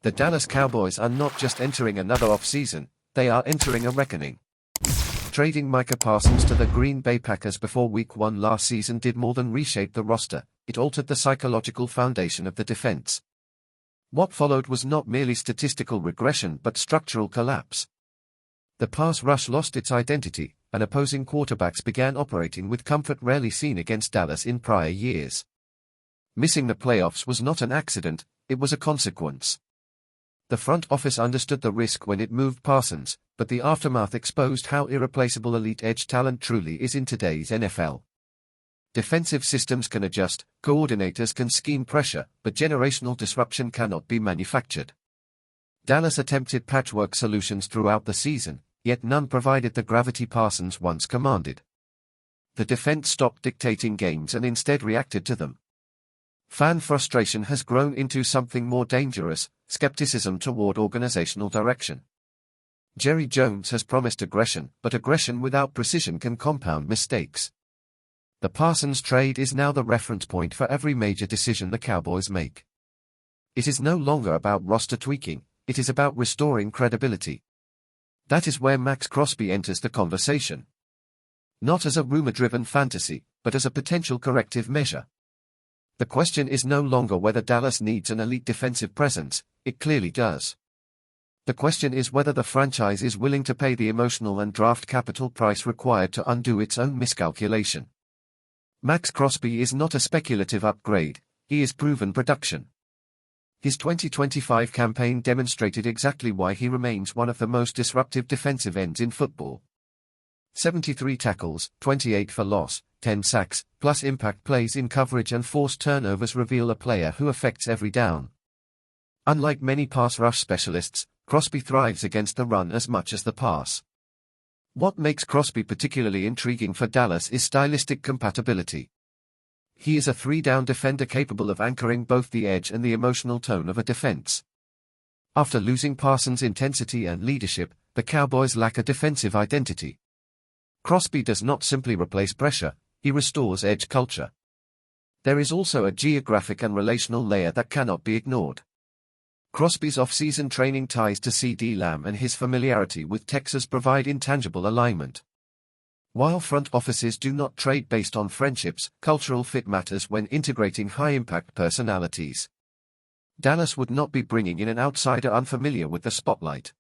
The Dallas Cowboys are not just entering another offseason, they are entering a reckoning. Trading Micah Parsons to the Green Bay Packers before Week 1 last season did more than reshape the roster, it altered the psychological foundation of the defense. What followed was not merely statistical regression but structural collapse. The pass rush lost its identity, and opposing quarterbacks began operating with comfort rarely seen against Dallas in prior years. Missing the playoffs was not an accident, it was a consequence. The front office understood the risk when it moved Parsons, but the aftermath exposed how irreplaceable elite edge talent truly is in today's NFL. Defensive systems can adjust, coordinators can scheme pressure, but generational disruption cannot be manufactured. Dallas attempted patchwork solutions throughout the season, yet none provided the gravity Parsons once commanded. The defense stopped dictating games and instead reacted to them. Fan frustration has grown into something more dangerous, skepticism toward organizational direction. Jerry Jones has promised aggression, but aggression without precision can compound mistakes. The Parsons trade is now the reference point for every major decision the Cowboys make. It is no longer about roster tweaking, it is about restoring credibility. That is where Maxx Crosby enters the conversation. Not as a rumor-driven fantasy, but as a potential corrective measure. The question is no longer whether Dallas needs an elite defensive presence, it clearly does. The question is whether the franchise is willing to pay the emotional and draft capital price required to undo its own miscalculation. Maxx Crosby is not a speculative upgrade, he is proven production. His 2025 campaign demonstrated exactly why he remains one of the most disruptive defensive ends in football. 73 tackles, 28 for loss, 10 sacks, plus impact plays in coverage and forced turnovers reveal a player who affects every down. Unlike many pass rush specialists, Crosby thrives against the run as much as the pass. What makes Crosby particularly intriguing for Dallas is stylistic compatibility. He is a three-down defender capable of anchoring both the edge and the emotional tone of a defense. After losing Parsons' intensity and leadership, the Cowboys lack a defensive identity. Crosby does not simply replace pressure, he restores edge culture. There is also a geographic and relational layer that cannot be ignored. Crosby's off-season training ties to CeeDee Lamb and his familiarity with Texas provide intangible alignment. While front offices do not trade based on friendships, cultural fit matters when integrating high-impact personalities. Dallas would not be bringing in an outsider unfamiliar with the spotlight.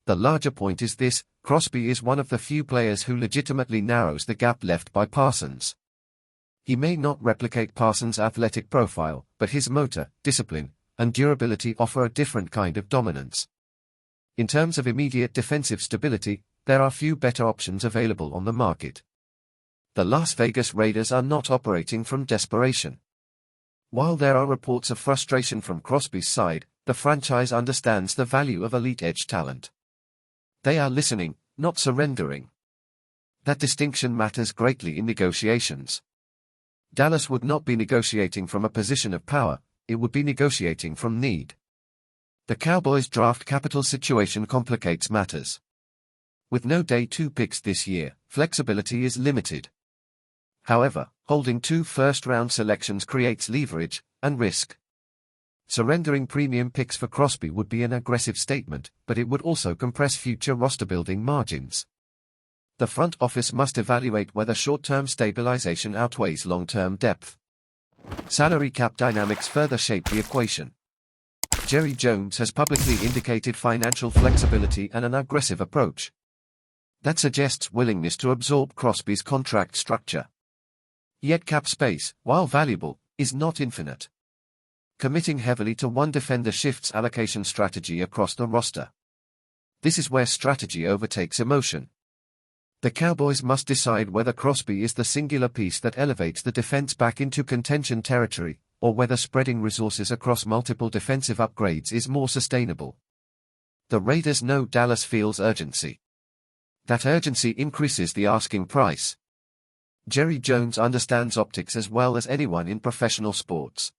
The larger point is this: Crosby is one of the few players who legitimately narrows the gap left by Parsons. He may not replicate Parsons' athletic profile, but his motor, discipline, and durability offer a different kind of dominance. In terms of immediate defensive stability, there are few better options available on the market. The Las Vegas Raiders are not operating from desperation. While there are reports of frustration from Crosby's side, the franchise understands the value of elite edge talent. They are listening, not surrendering. That distinction matters greatly in negotiations. Dallas would not be negotiating from a position of power, it would be negotiating from need. The Cowboys' draft capital situation complicates matters. With no day 2 picks this year, flexibility is limited. However, holding 2 first-round selections creates leverage and risk. Surrendering premium picks for Crosby would be an aggressive statement, but it would also compress future roster-building margins. The front office must evaluate whether short-term stabilization outweighs long-term depth. Salary cap dynamics further shape the equation. Jerry Jones has publicly indicated financial flexibility and an aggressive approach. That suggests willingness to absorb Crosby's contract structure. Yet cap space, while valuable, is not infinite. Committing heavily to one defender shifts allocation strategy across the roster. This is where strategy overtakes emotion. The Cowboys must decide whether Crosby is the singular piece that elevates the defense back into contention territory, or whether spreading resources across multiple defensive upgrades is more sustainable. The Raiders know Dallas feels urgency. That urgency increases the asking price. Jerry Jones understands optics as well as anyone in professional sports.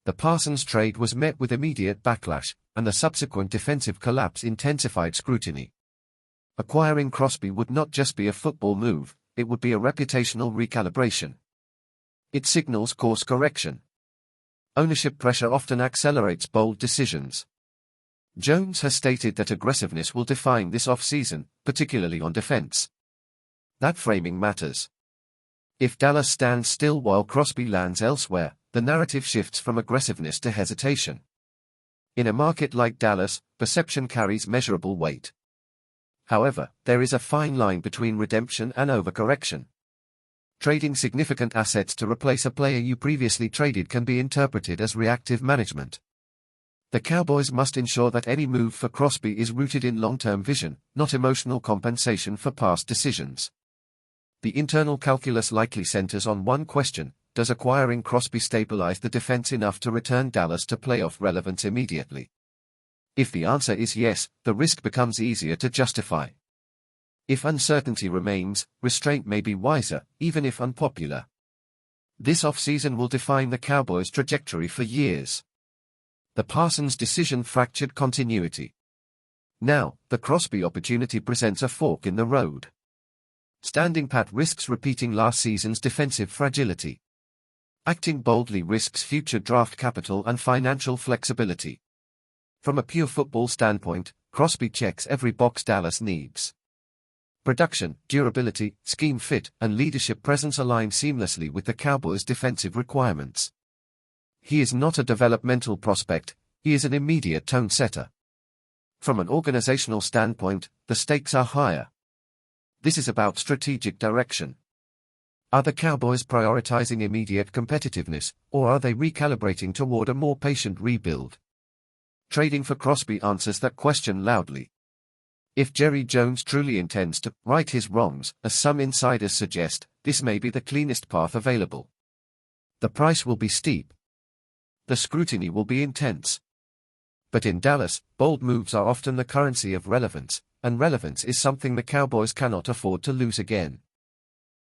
The Parsons trade was met with immediate backlash, and the subsequent defensive collapse intensified scrutiny. Acquiring Crosby would not just be a football move, it would be a reputational recalibration. It signals course correction. Ownership pressure often accelerates bold decisions. Jones has stated that aggressiveness will define this offseason, particularly on defense. That framing matters. If Dallas stands still while Crosby lands elsewhere, the narrative shifts from aggressiveness to hesitation. In a market like Dallas, perception carries measurable weight. However, there is a fine line between redemption and overcorrection. Trading significant assets to replace a player you previously traded can be interpreted as reactive management. The Cowboys must ensure that any move for Crosby is rooted in long-term vision, not emotional compensation for past decisions. The internal calculus likely centers on one question: does acquiring Crosby stabilize the defense enough to return Dallas to playoff relevance immediately? If the answer is yes, the risk becomes easier to justify. If uncertainty remains, restraint may be wiser, even if unpopular. This offseason will define the Cowboys' trajectory for years. The Parsons decision fractured continuity. Now, the Crosby opportunity presents a fork in the road. Standing pat risks repeating last season's defensive fragility. Acting boldly risks future draft capital and financial flexibility. From a pure football standpoint, Crosby checks every box Dallas needs. Production, durability, scheme fit, and leadership presence align seamlessly with the Cowboys' defensive requirements. He is not a developmental prospect, he is an immediate tone setter. From an organizational standpoint, the stakes are higher. This is about strategic direction. Are the Cowboys prioritizing immediate competitiveness, or are they recalibrating toward a more patient rebuild? Trading for Crosby answers that question loudly. If Jerry Jones truly intends to right his wrongs, as some insiders suggest, this may be the cleanest path available. The price will be steep. The scrutiny will be intense. But in Dallas, bold moves are often the currency of relevance, and relevance is something the Cowboys cannot afford to lose again.